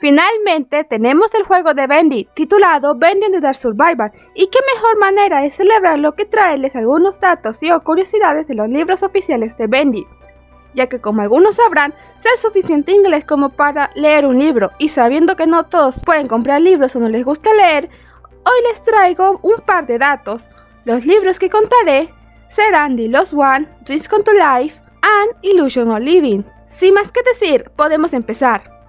Finalmente tenemos el juego de Bendy, titulado Bendy and the Dark Survivor, y qué mejor manera de celebrarlo que traerles algunos datos y o curiosidades de los libros oficiales de Bendy, ya que como algunos sabrán, ser suficiente inglés como para leer un libro, y sabiendo que no todos pueden comprar libros o no les gusta leer, hoy les traigo un par de datos. Los libros que contaré serán The Lost One, Dreams Come to Life, and Illusion of Living. Sin más que decir, podemos empezar.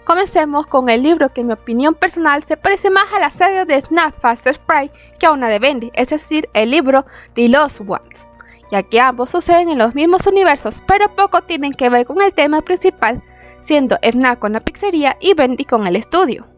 Comencemos con el libro que en mi opinión personal se parece más a la saga de Snap Faster Sprite que a una de Bendy, es decir, el libro The Lost Ones, ya que ambos suceden en los mismos universos, pero poco tienen que ver con el tema principal, siendo Snap con la pizzería y Bendy con el estudio.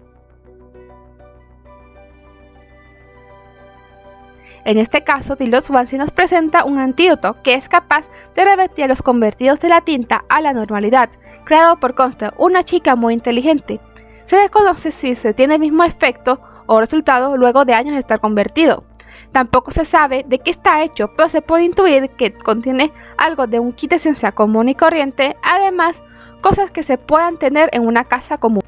En este caso, The Lost Ones nos presenta un antídoto que es capaz de revertir a los convertidos de la tinta a la normalidad, creado por Constance, una chica muy inteligente. Se desconoce si se tiene el mismo efecto o resultado luego de años de estar convertido. Tampoco se sabe de qué está hecho, pero se puede intuir que contiene algo de un kit de ciencia común y corriente, además, cosas que se puedan tener en una casa común.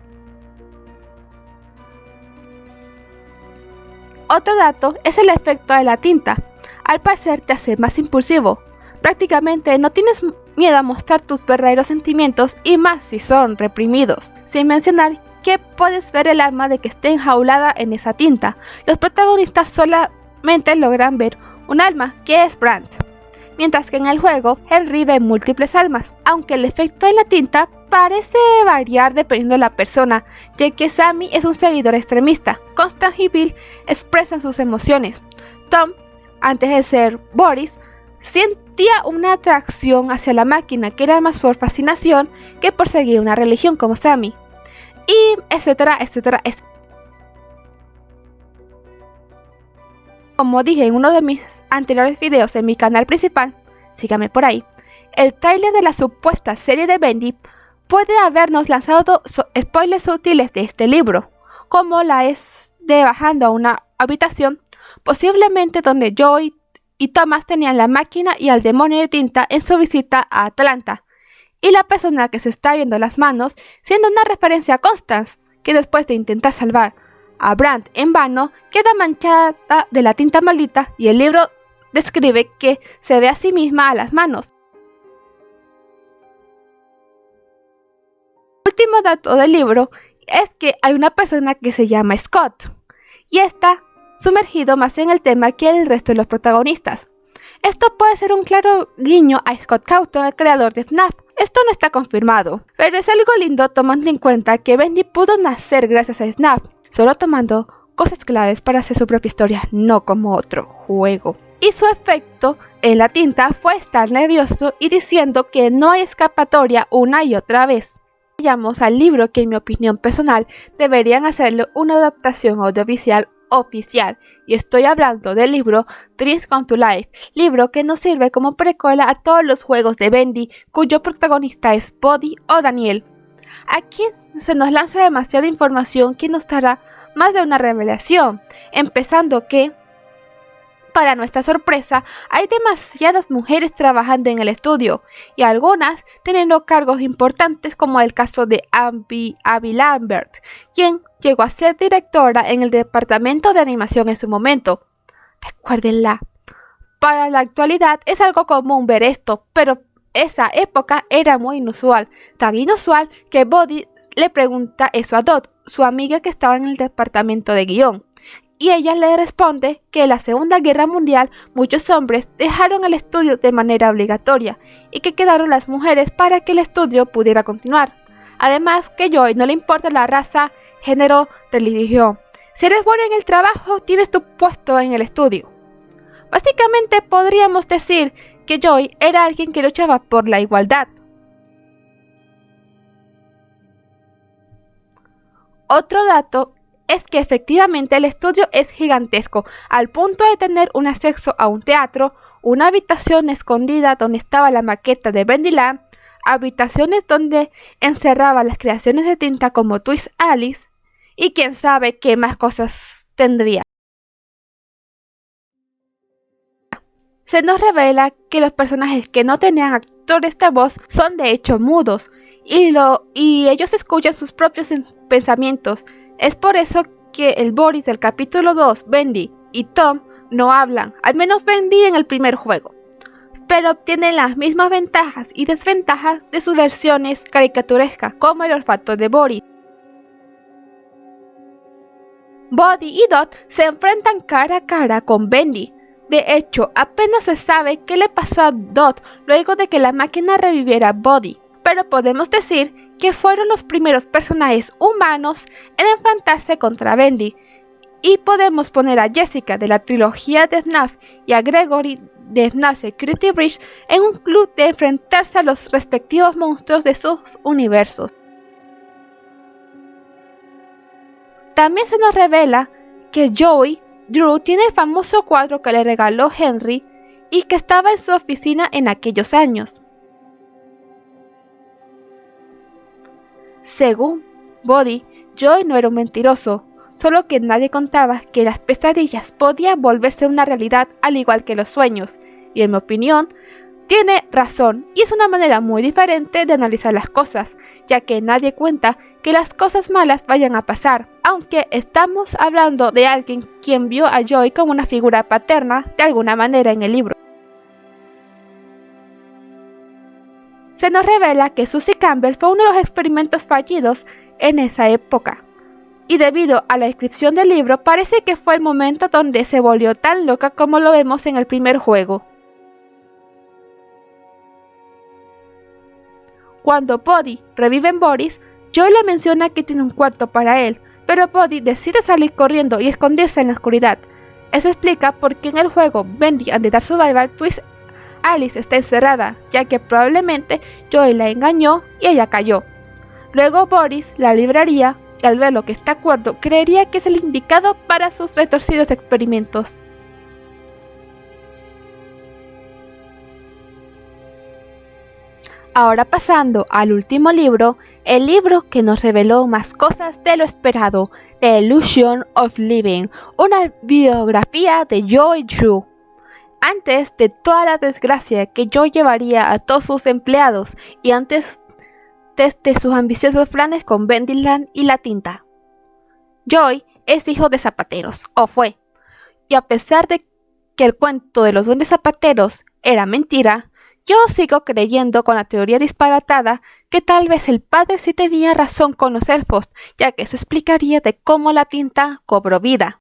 Otro dato es el efecto de la tinta. Al parecer te hace más impulsivo. Prácticamente no tienes miedo a mostrar tus verdaderos sentimientos y más si son reprimidos. Sin mencionar que puedes ver el alma de que esté enjaulada en esa tinta. Los protagonistas solamente logran ver un alma, que es Brandt. Mientras que en el juego, Henry ve múltiples almas, aunque el efecto de la tinta parece variar dependiendo de la persona, ya que Sammy es un seguidor extremista. Constance y Bill expresan sus emociones. Tom, antes de ser Boris, sentía una atracción hacia la máquina que era más por fascinación que por seguir una religión como Sammy. Y etcétera, etcétera, etcétera. Como dije en uno de mis anteriores videos en mi canal principal, sígame por ahí, el tráiler de la supuesta serie de Bendy puede habernos lanzado spoilers sutiles de este libro, como la es de bajando a una habitación, posiblemente donde Joey y Thomas tenían la máquina y al demonio de tinta en su visita a Atlanta, y la persona que se está viendo las manos siendo una referencia a Constance, que después de intentar salvar a Brandt en vano, queda manchada de la tinta maldita y el libro describe que se ve a sí misma a las manos. El último dato del libro es que hay una persona que se llama Scott y está sumergido más en el tema que el resto de los protagonistas. Esto puede ser un claro guiño a Scott Cawthon, el creador de Snap. Esto no está confirmado, pero es algo lindo tomando en cuenta que Bendy pudo nacer gracias a Snap, solo tomando cosas claves para hacer su propia historia, no como otro juego. Y su efecto en la tinta fue estar nervioso y diciendo que no hay escapatoria una y otra vez. Vayamos al libro que en mi opinión personal deberían hacerle una adaptación audiovisual oficial, y estoy hablando del libro Dreams Come to Life, libro que nos sirve como precuela a todos los juegos de Bendy, cuyo protagonista es Buddy o Daniel. Aquí se nos lanza demasiada información que nos dará más de una revelación, empezando que, para nuestra sorpresa, hay demasiadas mujeres trabajando en el estudio, y algunas teniendo cargos importantes como el caso de Abby Lambert, quien llegó a ser directora en el departamento de animación en su momento. Recuérdenla. Para la actualidad es algo común ver esto, pero esa época era muy inusual, tan inusual que Buddy le pregunta eso a Dot, su amiga que estaba en el departamento de guión, y ella le responde que en la Segunda Guerra Mundial muchos hombres dejaron el estudio de manera obligatoria y que quedaron las mujeres para que el estudio pudiera continuar. Además que a Joy no le importa la raza, género, religión. Si eres bueno en el trabajo, tienes tu puesto en el estudio. Básicamente podríamos decir que Joy era alguien que luchaba por la igualdad. Otro dato es que efectivamente el estudio es gigantesco, al punto de tener un acceso a un teatro, una habitación escondida donde estaba la maqueta de Bendyland, habitaciones donde encerraba las creaciones de tinta como Twist Alice, y quién sabe qué más cosas tendría. Se nos revela que los personajes que no tenían actores de voz son de hecho mudos, y ellos escuchan sus propios pensamientos. Es por eso que el Boris del capítulo 2, Bendy y Tom no hablan, al menos Bendy en el primer juego, pero obtienen las mismas ventajas y desventajas de sus versiones caricaturescas, como el olfato de Boris. Buddy y Dot se enfrentan cara a cara con Bendy. De hecho, apenas se sabe qué le pasó a Dot luego de que la máquina reviviera a Buddy, pero podemos decir que fueron los primeros personajes humanos en enfrentarse contra Bendy, y podemos poner a Jessica de la trilogía de FNAF y a Gregory de FNAF Security Breach en un club de enfrentarse a los respectivos monstruos de sus universos. También se nos revela que Joey Drew tiene el famoso cuadro que le regaló Henry y que estaba en su oficina en aquellos años. Según Buddy, Joey no era un mentiroso, solo que nadie contaba que las pesadillas podían volverse una realidad al igual que los sueños, y en mi opinión, tiene razón, y es una manera muy diferente de analizar las cosas, ya que nadie cuenta que las cosas malas vayan a pasar, aunque estamos hablando de alguien quien vio a Joey como una figura paterna de alguna manera en el libro. Se nos revela que Susie Campbell fue uno de los experimentos fallidos en esa época, y debido a la descripción del libro parece que fue el momento donde se volvió tan loca como lo vemos en el primer juego. Cuando Buddy revive en Boris, Joey le menciona que tiene un cuarto para él, pero Buddy decide salir corriendo y esconderse en la oscuridad. Eso explica por qué en el juego Bendy and the Dark Survivor pues Alice está encerrada, ya que probablemente Joey la engañó y ella cayó. Luego Boris la libraría y al ver lo que está de acuerdo creería que es el indicado para sus retorcidos experimentos. Ahora pasando al último libro, el libro que nos reveló más cosas de lo esperado, The Illusion of Living, una biografía de Joey Drew. Antes de toda la desgracia que Joey llevaría a todos sus empleados y antes de sus ambiciosos planes con Bendyland y la tinta. Joey es hijo de zapateros, o fue, y a pesar de que el cuento de los duendes zapateros era mentira, yo sigo creyendo con la teoría disparatada que tal vez el padre sí tenía razón con los elfos, ya que eso explicaría de cómo la tinta cobró vida.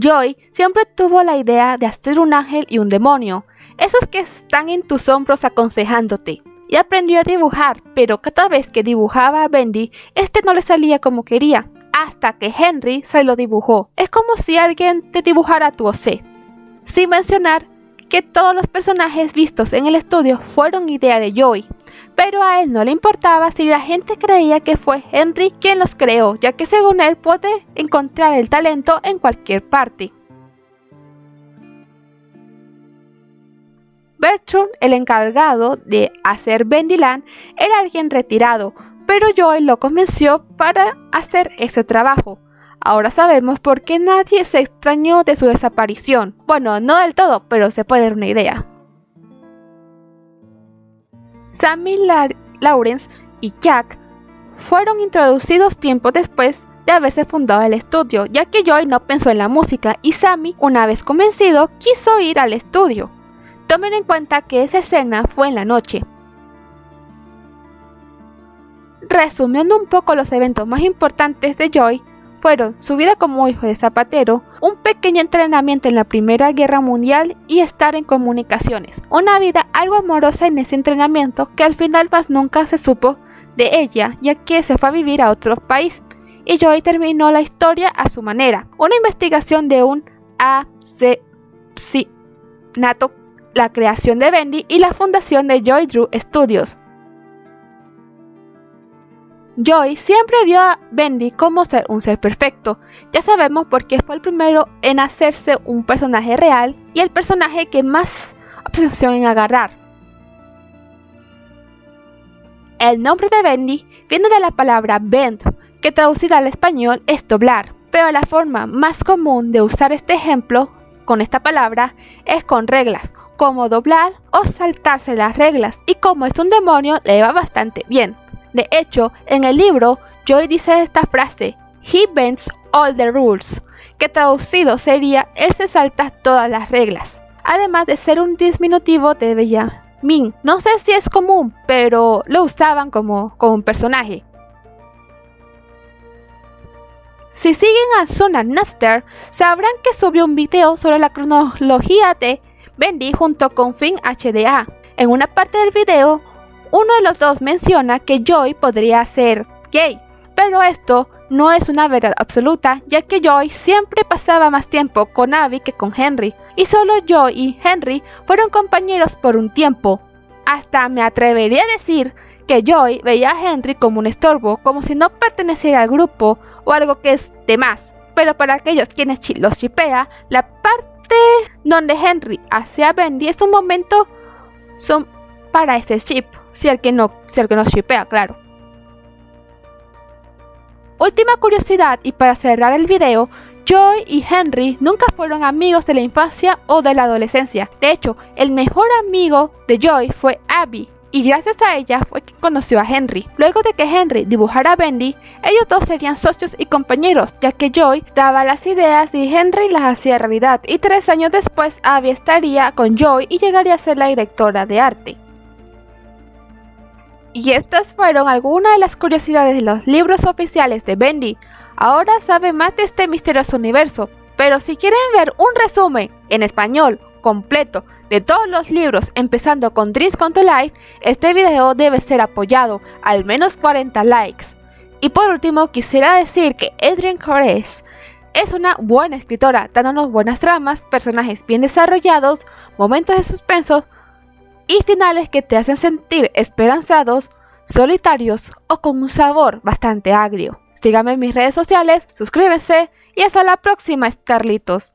Joey siempre tuvo la idea de hacer un ángel y un demonio, esos que están en tus hombros aconsejándote, y aprendió a dibujar, pero cada vez que dibujaba a Bendy, no le salía como quería, hasta que Henry se lo dibujó. Es como si alguien te dibujara tu OC. Sin mencionar que todos los personajes vistos en el estudio fueron idea de Joey, pero a él no le importaba si la gente creía que fue Henry quien los creó, ya que según él puede encontrar el talento en cualquier parte. Bertram, el encargado de hacer Bendyland, era alguien retirado, pero Joey lo convenció para hacer ese trabajo. Ahora sabemos por qué nadie se extrañó de su desaparición. Bueno, no del todo, pero se puede dar una idea. Sammy Lawrence y Jack fueron introducidos tiempo después de haberse fundado el estudio, ya que Joey no pensó en la música y Sammy, una vez convencido, quiso ir al estudio. Tomen en cuenta que esa escena fue en la noche. Resumiendo un poco los eventos más importantes de Joey, fueron su vida como hijo de zapatero, un pequeño entrenamiento en la Primera Guerra Mundial y estar en comunicaciones. Una vida algo amorosa en ese entrenamiento que al final más nunca se supo de ella, ya que se fue a vivir a otro país. Y Joey terminó la historia a su manera. Una investigación de un asesinato, la creación de Bendy y la fundación de Joey Drew Studios. Joey siempre vio a Bendy como un ser perfecto. Ya sabemos por qué fue el primero en hacerse un personaje real y el personaje que más obsesión en agarrar. El nombre de Bendy viene de la palabra bend, que traducida al español es doblar, pero la forma más común de usar este ejemplo con esta palabra es con reglas, cómo doblar o saltarse las reglas, y como es un demonio le va bastante bien. De hecho, en el libro, Joey dice esta frase, "He bends all the rules", que traducido sería "él se salta todas las reglas", además de ser un diminutivo de Benjamin. No sé si es común, pero lo usaban como un personaje. Si siguen a Suna Napster, sabrán que subió un video sobre la cronología de Bendy junto con Finn HDA. En una parte del video, uno de los dos menciona que Joey podría ser gay, pero esto no es una verdad absoluta, ya que Joey siempre pasaba más tiempo con Abby que con Henry, y solo Joey y Henry fueron compañeros por un tiempo. Hasta me atrevería a decir que Joey veía a Henry como un estorbo, como si no perteneciera al grupo o algo que es de más. Pero para aquellos quienes los shippea, la parte donde Henry hace a Bendy es un momento son para este ship, si el que no shippea, claro. Última curiosidad, y para cerrar el video, Joey y Henry nunca fueron amigos de la infancia o de la adolescencia. De hecho, el mejor amigo de Joey fue Abby, y gracias a ella fue que conoció a Henry. Luego de que Henry dibujara a Bendy, ellos dos serían socios y compañeros, ya que Joey daba las ideas y Henry las hacía realidad, y 3 años después Abby estaría con Joey y llegaría a ser la directora de arte. Y estas fueron algunas de las curiosidades de los libros oficiales de Bendy. Ahora sabe más de este misterioso universo, pero si quieren ver un resumen en español completo de todos los libros, empezando con Dreams Come to Life, este video debe ser apoyado, al menos 40 likes. Y por último, quisiera decir que Adrienne Corrèze es una buena escritora, dándonos buenas tramas, personajes bien desarrollados, momentos de suspenso y finales que te hacen sentir esperanzados, solitarios o con un sabor bastante agrio. Síganme en mis redes sociales, suscríbanse y hasta la próxima, Starlitos.